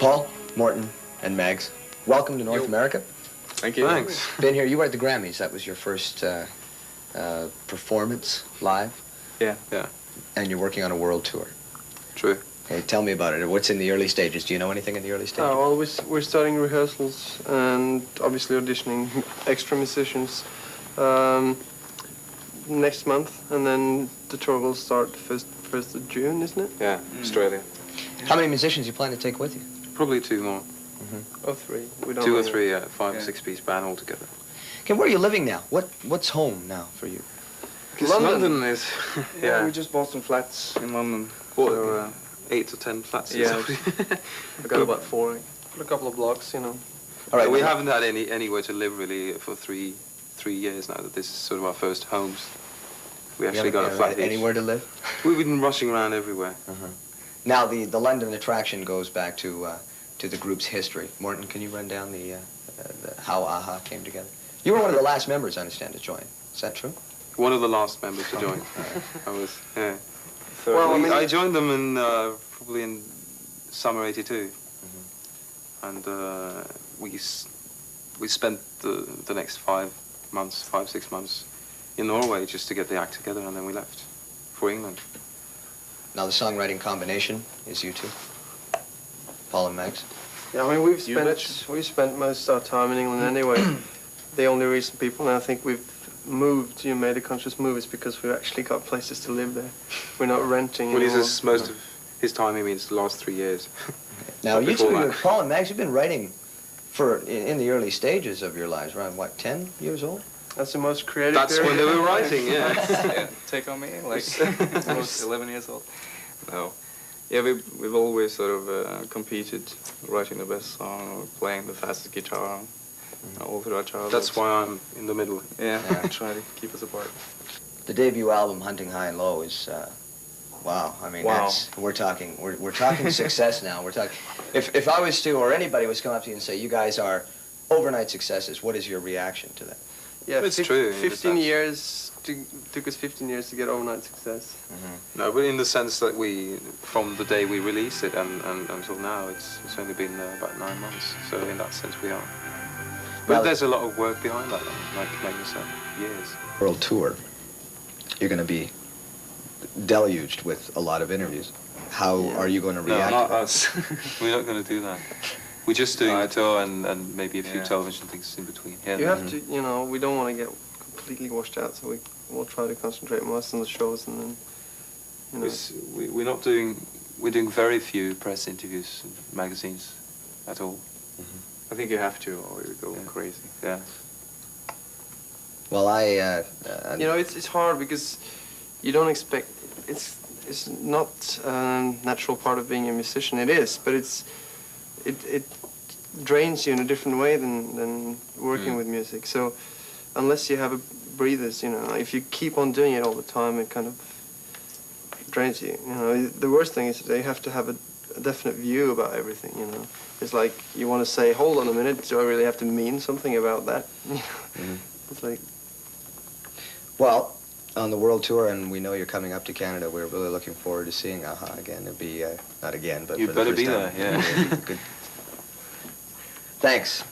Paul, Morten, and Megs, welcome to North America. Thank you. Thanks. Been here, you were at the Grammys. That was your first performance live, Yeah. Yeah, and you're working on a world tour. true. Hey, tell me about it. What's in the early stages? Do you know anything in the early stages? Well, we're starting rehearsals and obviously auditioning extra musicians next month, and then the tour will start first of June, isn't it? Yeah, Australia. How many musicians you plan to take with you? Probably two more. Or three. We don't Two or know three, yet. five or six-piece band altogether. Okay, where are you living now? What's home now for you? London is. Yeah. we just bought some flats in London. What, So, 8 or 10 flats? yeah. I got about 4. A couple of blocks, you know. All right, We haven't had anywhere to live really for three years now. That this is sort of our first homes. We actually got a flat each. Anywhere to live? We've been rushing around everywhere. Now, the London attraction goes back to the group's history. Morten, can you run down the how AHA came together? You were one of the last members, I understand, to join. Is that true? One of the last members to join. I was. Yeah. Well, I mean- I joined them in probably in summer '82, and we spent the next 5, 6 months in Norway just to get the act together, and then we left for England. Now, the songwriting combination is you two, Paul and Megs. Yeah, I mean, we've You spent most of our time in England anyway. The only reason people, and I think we've moved, made a conscious move, is because we've actually got places to live there. We're not renting Well, anymore. most of his time, he means the last 3 years. Now, you Before two, that. Paul and Megs, you've been writing in the early stages of your lives, around, what, 10 years old? That's the most creative That's when they were writing, yeah. Yeah, take on me, like I was 11 years old. No. Yeah, we've always sort of competed, writing the best song or playing the fastest guitar all through our childhood. That's why I'm in the middle. Yeah, Yeah. try to keep us apart. The debut album, Hunting High and Low, is wow. I mean, Wow. we're talking success now. We're talking. If I was to, or anybody was to come up to you and say, you guys are overnight successes, what is your reaction to that? Yeah, It's true, 15 that's- years, took us 15 years to get overnight success. No, but in the sense that from the day we released it and until now, it's only been about 9 months. So in that sense, we are. But Well, there's a lot of work behind that, like you said, years. World tour, you're going to be deluged with a lot of interviews. How are you going to No, react? not to that? us. We're not going to do that. We're just doing a tour and maybe a few Yeah. television things in between. Yeah. You have to, we don't want to get completely washed out, so we'll try to concentrate most on the shows, and then, We're not doing. We're doing very few press interviews and magazines at all. I think you have to, or you go Yeah. crazy. Yeah. Well, it's hard because you don't expect, it's not a natural part of being a musician. It is, but it drains you in a different way than working with music. So unless you have a breathers, if you keep on doing it all the time, it kind of drains you. The worst thing is that you have to have a definite view about everything. It's like you want to say, hold on a minute, do I really have to mean something about that? It's like, well, on the world tour, and we know you're coming up to Canada, we're really looking forward to seeing AHA again. It'll be, not again, but You for the better first be time. there, yeah. Good. Thanks.